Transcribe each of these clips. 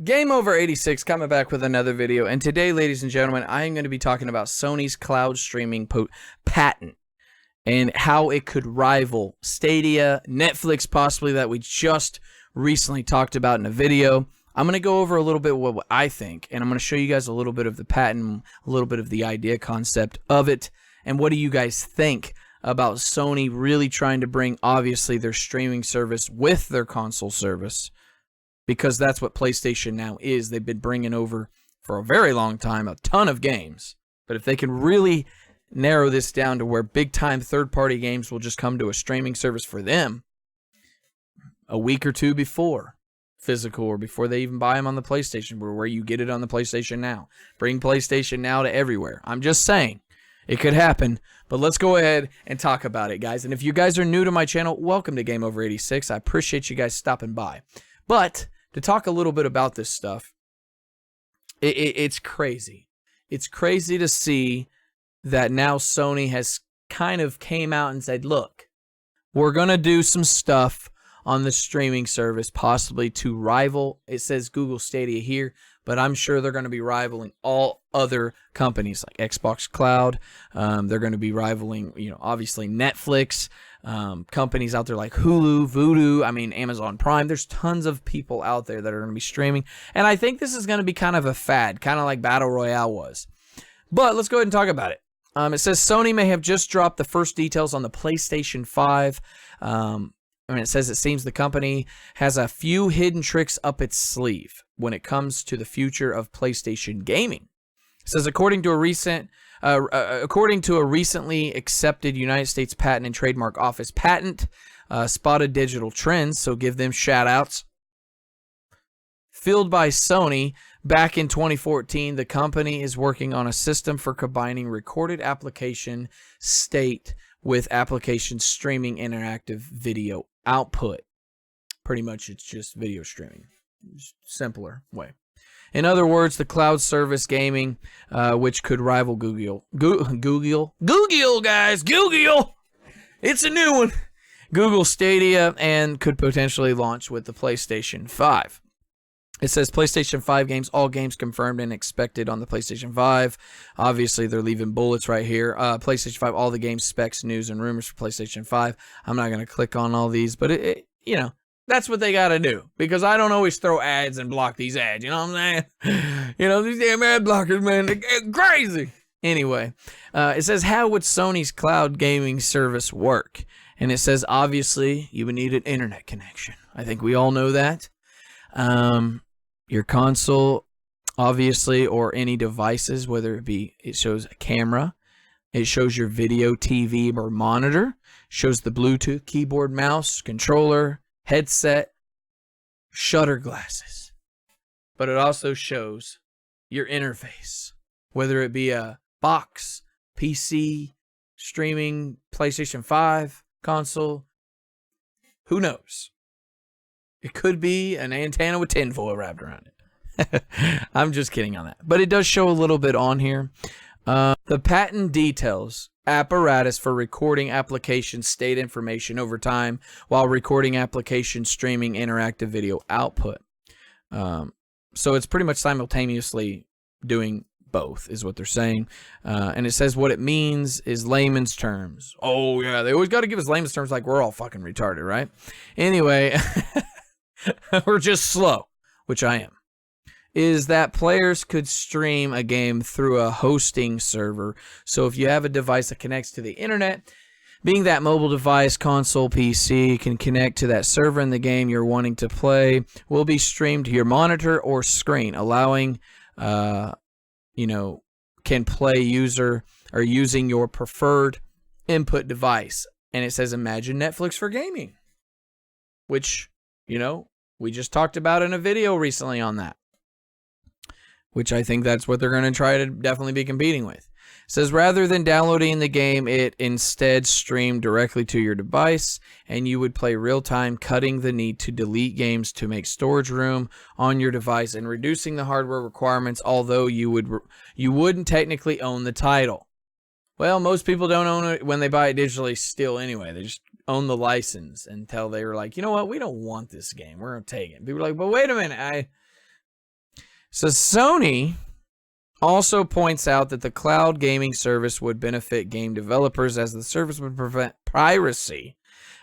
Game Over 86 coming back with another video, and today, ladies and gentlemen, I am going to be talking about Sony's cloud streaming patent and how it could rival Stadia, Netflix possibly, that we just recently talked about in a video. I'm going to go over a little bit what I think, and I'm going to show you guys a little bit of the patent, a little bit of the idea concept of it, and what do you guys think about Sony really trying to bring, obviously, their streaming service with their console service. Because that's what PlayStation now is. They've been bringing over, for a very long time, a ton of games. But if they can really narrow this down to where big-time third-party games will just come to a streaming service for them a week or two before physical, or before they even buy them on the PlayStation, where you get it on the PlayStation Now. Bring PlayStation Now to everywhere. I'm just saying, it could happen. But let's go ahead and talk about it, guys. And if you guys are new to my channel, welcome to Game Over 86. I appreciate you guys stopping by. But to talk a little bit about this stuff, it's crazy. It's crazy to see that now Sony has kind of came out and said, look, we're going to do some stuff on the streaming service, possibly to rival, it says Google Stadia here, but I'm sure they're going to be rivaling all other companies like Xbox Cloud. They're going to be rivaling, obviously Netflix, companies out there like Hulu, Vudu, Amazon Prime. There's tons of people out there that are going to be streaming. And I think this is going to be kind of a fad, kind of like Battle Royale was. But let's go ahead and talk about it. It says Sony may have just dropped the first details on the PlayStation 5. It says it seems the company has a few hidden tricks up its sleeve when it comes to the future of PlayStation gaming. It says according to a recently accepted United States Patent and Trademark Office patent, Spotted Digital Trends, so give them shout outs, filled by Sony back in 2014, the company is working on a system for combining recorded application state with application streaming interactive video output. Pretty much it's just video streaming. Just simpler way. In other words, the cloud service gaming, which could rival Google, guys, Google. It's a new one. Google Stadia, and could potentially launch with the PlayStation 5. It says PlayStation 5 games, all games confirmed and expected on the PlayStation 5. Obviously, they're leaving bullets right here. PlayStation 5, all the games, specs, news, and rumors for PlayStation 5. I'm not going to click on all these, but that's what they got to do, because I don't always throw ads and block these ads. You know what I'm saying? These damn ad blockers, man, they're crazy. Anyway, it says, how would Sony's cloud gaming service work? And it says, obviously, you would need an internet connection. I think we all know that. Your console, obviously, or any devices, whether it shows a camera, it shows your video, TV, or monitor, shows the Bluetooth, keyboard, mouse, controller, headset, shutter glasses. But it also shows your interface, whether it be a box, PC, streaming, PlayStation 5, console, who knows? It could be an antenna with tinfoil wrapped around it. I'm just kidding on that. But it does show a little bit on here. The patent details apparatus for recording application state information over time while recording application streaming interactive video output. So it's pretty much simultaneously doing both, is what they're saying. And it says what it means is layman's terms. Oh, yeah, they always got to give us layman's terms like we're all fucking retarded, right? Anyway... We're just slow, which I am, is that players could stream a game through a hosting server. So if you have a device that connects to the internet, being that mobile device, console, PC, can connect to that server, and the game you're wanting to play will be streamed to your monitor or screen, allowing, can play user or using your preferred input device. And it says, imagine Netflix for gaming, which... we just talked about in a video recently on that, which I think that's what they're going to try to definitely be competing with. It says, rather than downloading the game, it instead streamed directly to your device, and you would play real time, cutting the need to delete games to make storage room on your device and reducing the hardware requirements, although you wouldn't technically own the title. Well, most people don't own it when they buy it digitally still anyway. They just own the license until they were like, you know what, we don't want this game. We're going to take it. People are like, but wait a minute, So Sony also points out that the cloud gaming service would benefit game developers as the service would prevent piracy,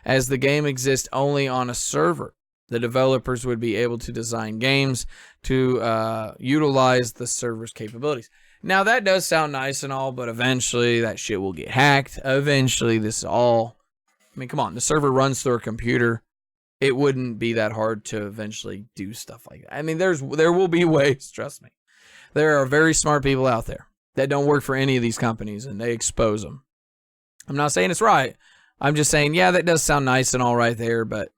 as the game exists only on a server. The developers would be able to design games to utilize the server's capabilities. Now, that does sound nice and all, but eventually that shit will get hacked. Eventually, this is all... I mean, come on. The server runs through a computer. It wouldn't be that hard to eventually do stuff like that. I mean, there will be ways, trust me. There are very smart people out there that don't work for any of these companies, and they expose them. I'm not saying it's right. I'm just saying, yeah, that does sound nice and all right there, but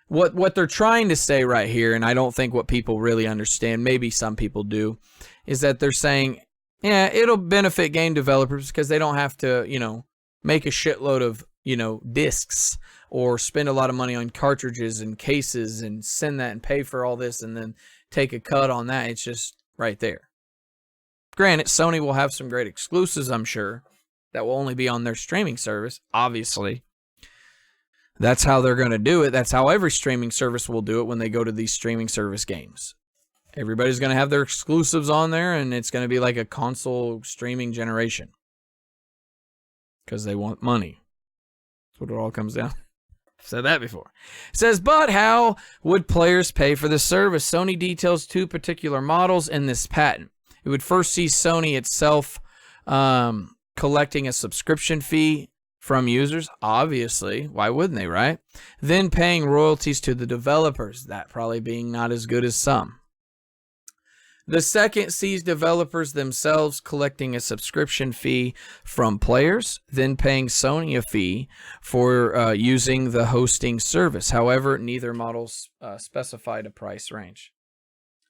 what they're trying to say right here, and I don't think what people really understand, maybe some people do, is that they're saying, yeah, it'll benefit game developers because they don't have to, make a shitload of, discs or spend a lot of money on cartridges and cases and send that and pay for all this and then take a cut on that. It's just right there. Granted, Sony will have some great exclusives, I'm sure, that will only be on their streaming service, obviously. That's how they're going to do it. That's how every streaming service will do it when they go to these streaming service games. Everybody's going to have their exclusives on there, and it's going to be like a console streaming generation. Because they want money. That's what it all comes down. I've said that before. It says, but how would players pay for the service? Sony details two particular models in this patent. It would first see Sony itself collecting a subscription fee from users, obviously. Why wouldn't they, right? Then paying royalties to the developers, that probably being not as good as some. The second sees developers themselves collecting a subscription fee from players, then paying Sony a fee for using the hosting service. However, neither models specified a price range.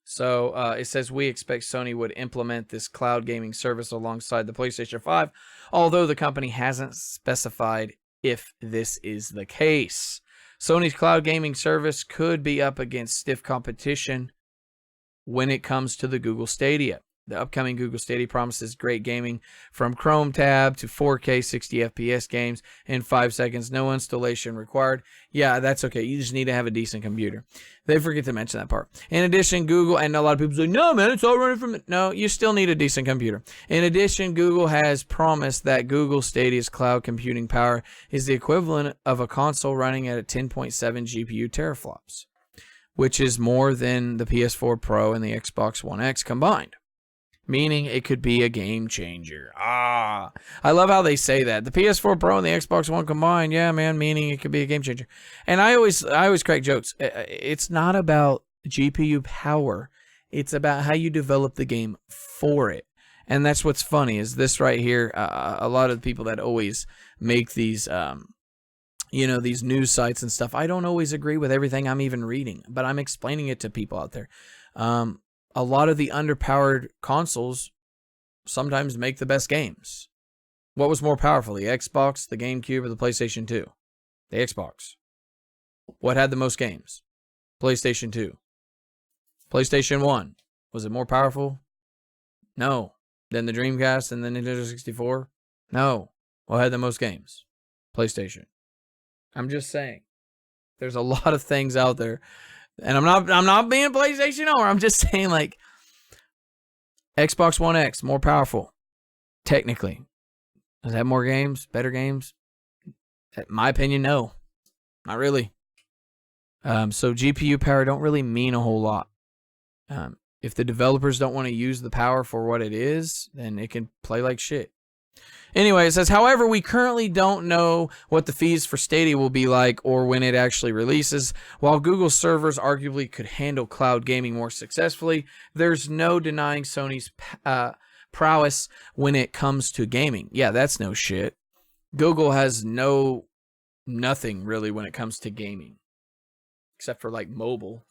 So it says we expect Sony would implement this cloud gaming service alongside the PlayStation 5, although the company hasn't specified if this is the case. Sony's cloud gaming service could be up against stiff competition when it comes to the Google Stadia. The upcoming Google Stadia promises great gaming from Chrome tab to 4K 60 FPS games in 5 seconds. No installation required. Yeah, that's okay. You just need to have a decent computer. They forget to mention that part. In addition, Google, and a lot of people say, no, man, it's all running from it. No, you still need a decent computer. In addition, Google has promised that Google Stadia's cloud computing power is the equivalent of a console running at a 10.7 GPU teraflops, which is more than the PS4 Pro and the Xbox One X combined. Meaning it could be a game changer. I love how they say that. The PS4 Pro and the Xbox One combined, yeah, man, meaning it could be a game changer. And I always crack jokes. It's not about GPU power. It's about how you develop the game for it. And that's what's funny is this right here. A lot of the people that always make these, these news sites and stuff, I don't always agree with everything I'm even reading, but I'm explaining it to people out there. A lot of the underpowered consoles sometimes make the best games. What was more powerful, the Xbox, the GameCube, or the PlayStation 2? The Xbox. What had the most games? PlayStation 2. PlayStation 1. Was it more powerful? No. Than the Dreamcast and the Nintendo 64? No. What had the most games? PlayStation. I'm just saying. There's a lot of things out there. And I'm not being a PlayStation owner. I'm just saying, like, Xbox One X, more powerful. Technically. Does it have more games? Better games? In my opinion, no. Not really. So GPU power don't really mean a whole lot. If the developers don't want to use the power for what it is, then it can play like shit. Anyway, it says, however, we currently don't know what the fees for Stadia will be like or when it actually releases. While Google servers arguably could handle cloud gaming more successfully, there's no denying Sony's prowess when it comes to gaming. Yeah, that's no shit. Google has nothing really when it comes to gaming, except for like mobile.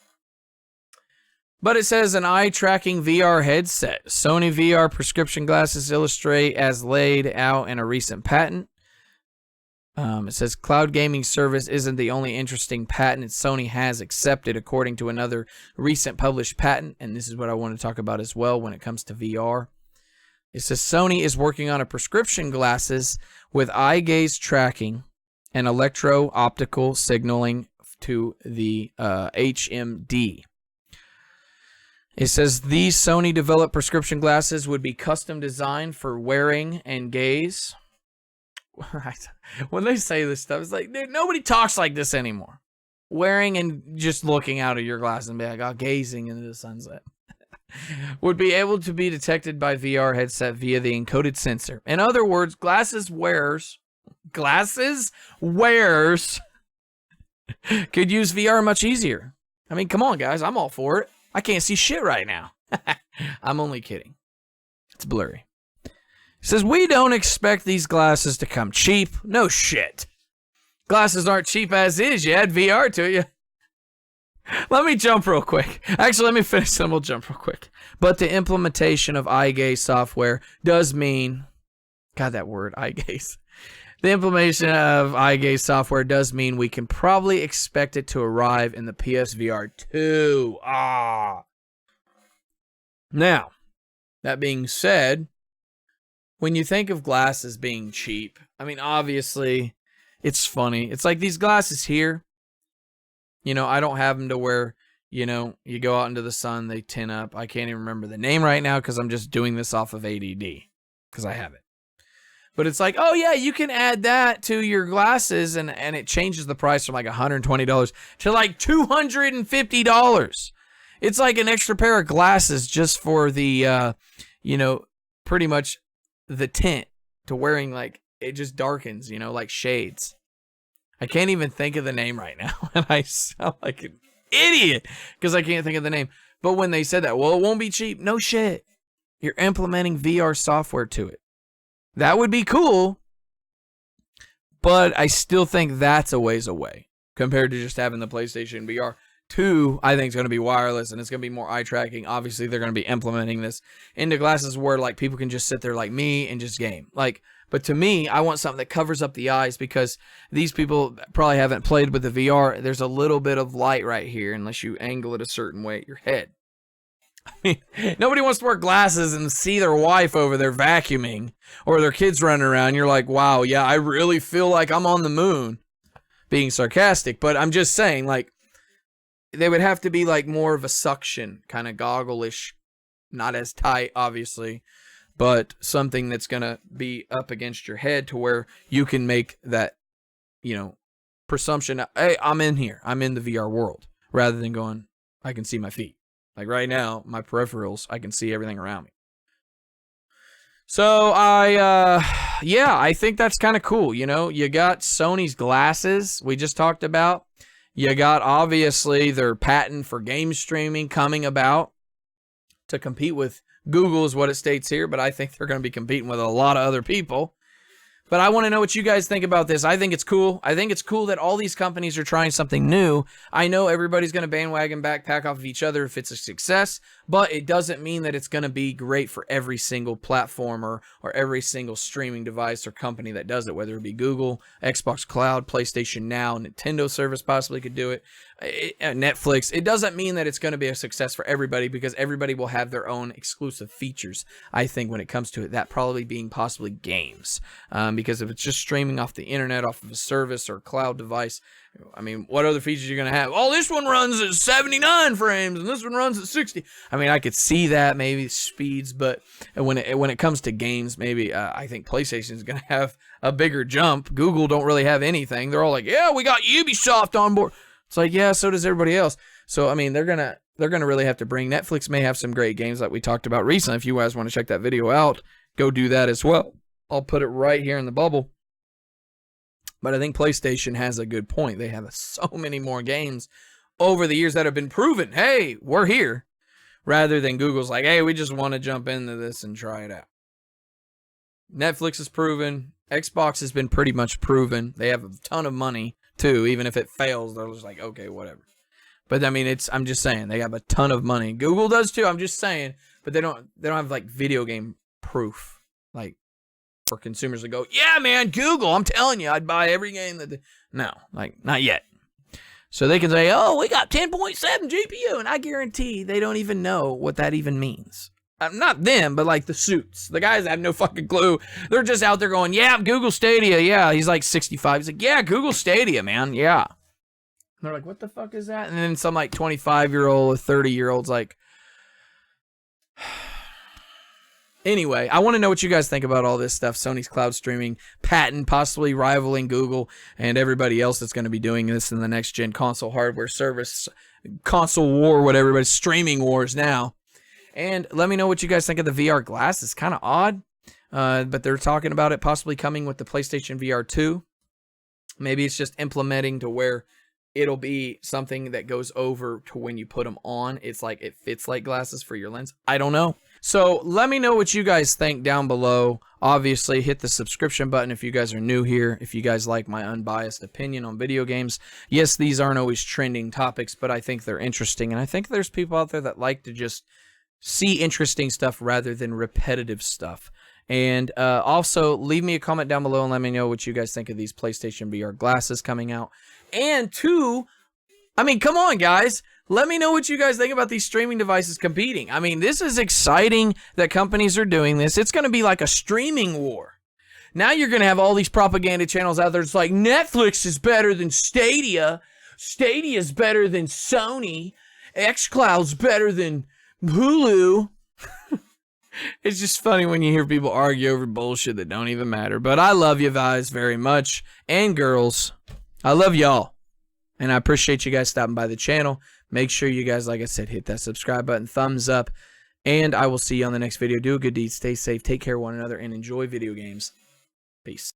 But it says an eye-tracking VR headset. Sony VR prescription glasses illustrate as laid out in a recent patent. It says cloud gaming service isn't the only interesting patent Sony has accepted according to another recent published patent. And this is what I want to talk about as well when it comes to VR. It says Sony is working on a prescription glasses with eye gaze tracking and electro-optical signaling to the HMD. It says these Sony developed prescription glasses would be custom designed for wearing and gaze. When they say this stuff, it's like, dude, nobody talks like this anymore. Wearing and just looking out of your glasses and be like, oh, gazing into the sunset. Would be able to be detected by VR headset via the encoded sensor. In other words, glasses wearers could use VR much easier. I mean, come on, guys. I'm all for it. I can't see shit right now. I'm only kidding. It's blurry. It says, we don't expect these glasses to come cheap. No shit. Glasses aren't cheap as is. You add VR to you. Let me jump real quick. Actually, let me finish and we'll jump real quick. But the implementation of eye gaze software does mean... God, that word, eye gaze. The implementation of eye gaze software does mean we can probably expect it to arrive in the PSVR 2. Now, that being said, when you think of glasses being cheap, I mean, obviously, it's funny. It's like these glasses here, you know, I don't have them to where, you know, you go out into the sun, they tin up. I can't even remember the name right now because I'm just doing this off of ADD because I have it. But it's like, oh yeah, you can add that to your glasses and it changes the price from like $120 to like $250. It's like an extra pair of glasses just for the, you know, pretty much the tint to wearing, like, it just darkens, you know, like shades. I can't even think of the name right now. And I sound like an idiot because I can't think of the name. But when they said that, well, it won't be cheap. No shit. You're implementing VR software to it. That would be cool, but I still think that's a ways away compared to just having the PlayStation VR 2. I think it's going to be wireless and it's going to be more eye tracking. Obviously, they're going to be implementing this into glasses where like people can just sit there like me and just game. Like, but to me, I want something that covers up the eyes because these people probably haven't played with the VR. There's a little bit of light right here unless you angle it a certain way at your head. I mean, nobody wants to wear glasses and see their wife over there vacuuming or their kids running around. You're like, wow, yeah, I really feel like I'm on the moon. Being sarcastic, but I'm just saying, like, they would have to be like more of a suction kind of goggle-ish, not as tight, obviously, but something that's going to be up against your head to where you can make that, you know, presumption, hey, I'm in here. I'm in the VR world, rather than going, I can see my feet. Like right now, my peripherals, I can see everything around me. So I think that's kind of cool. You know, you got Sony's glasses we just talked about. You got obviously their patent for game streaming coming about to compete with Google is what it states here, but I think they're going to be competing with a lot of other people. But I want to know what you guys think about this. I think it's cool. I think it's cool that all these companies are trying something new. I know everybody's going to bandwagon backpack off of each other if it's a success, but it doesn't mean that it's going to be great for every single platform or every single streaming device or company that does it, whether it be Google, Xbox Cloud, PlayStation Now, Nintendo service possibly could do it, Netflix. It doesn't mean that it's going to be a success for everybody because everybody will have their own exclusive features, I think, when it comes to it, that probably being possibly games. Because if it's just streaming off the internet, off of a service or cloud device, I mean, what other features are you going to have? Oh, this one runs at 79 frames and this one runs at 60. I mean, I could see that, maybe speeds, but when it comes to games, maybe I think PlayStation is going to have a bigger jump. Google don't really have anything. They're all like, yeah, we got Ubisoft on board. It's like, yeah, so does everybody else. So, I mean, they're gonna really have to bring... Netflix may have some great games like we talked about recently. If you guys want to check that video out, go do that as well. I'll put it right here in the bubble. But I think PlayStation has a good point. They have so many more games over the years that have been proven. Hey, we're here. Rather than Google's like, hey, we just want to jump into this and try it out. Netflix is proven. Xbox has been pretty much proven. They have a ton of money, too. Even if it fails, they're just like, okay, whatever. But, I mean, I'm just saying. They have a ton of money. Google does, too. I'm just saying. But they don't have, like, video game proof. Like, for consumers to go, yeah, man, Google, I'm telling you, I'd buy every game that... No, like, not yet. So they can say, oh, we got 10.7 GPU, and I guarantee they don't even know what that even means. Not them, but like the suits. The guys have no fucking clue. They're just out there going, yeah, Google Stadia, yeah. He's like 65. He's like, yeah, Google Stadia, man, yeah. And they're like, what the fuck is that? And then some like 25-year-old or 30-year-old's like, Anyway, I want to know what you guys think about all this stuff. Sony's cloud streaming patent possibly rivaling Google and everybody else that's going to be doing this in the next gen console hardware service, console war, whatever, but it's streaming wars now. And let me know what you guys think of the VR glass. It's kind of odd, but they're talking about it possibly coming with the PlayStation VR 2. Maybe it's just implementing to where it'll be something that goes over to when you put them on. It's like it fits like glasses for your lens. I don't know. So let me know what you guys think down below. Obviously, hit the subscription button if you guys are new here. If you guys like my unbiased opinion on video games. Yes, these aren't always trending topics, but I think they're interesting. And I think there's people out there that like to just see interesting stuff rather than repetitive stuff. And also, leave me a comment down below and let me know what you guys think of these PlayStation VR glasses coming out. And two, I mean, come on, guys. Let me know what you guys think about these streaming devices competing. I mean, this is exciting that companies are doing this. It's going to be like a streaming war. Now you're going to have all these propaganda channels out there. It's like Netflix is better than Stadia. Stadia's better than Sony. xCloud's better than Hulu. It's just funny when you hear people argue over bullshit that don't even matter. But I love you guys very much. And girls, I love y'all. And I appreciate you guys stopping by the channel. Make sure you guys, like I said, hit that subscribe button, thumbs up. And I will see you on the next video. Do a good deed, stay safe, take care of one another, and enjoy video games. Peace.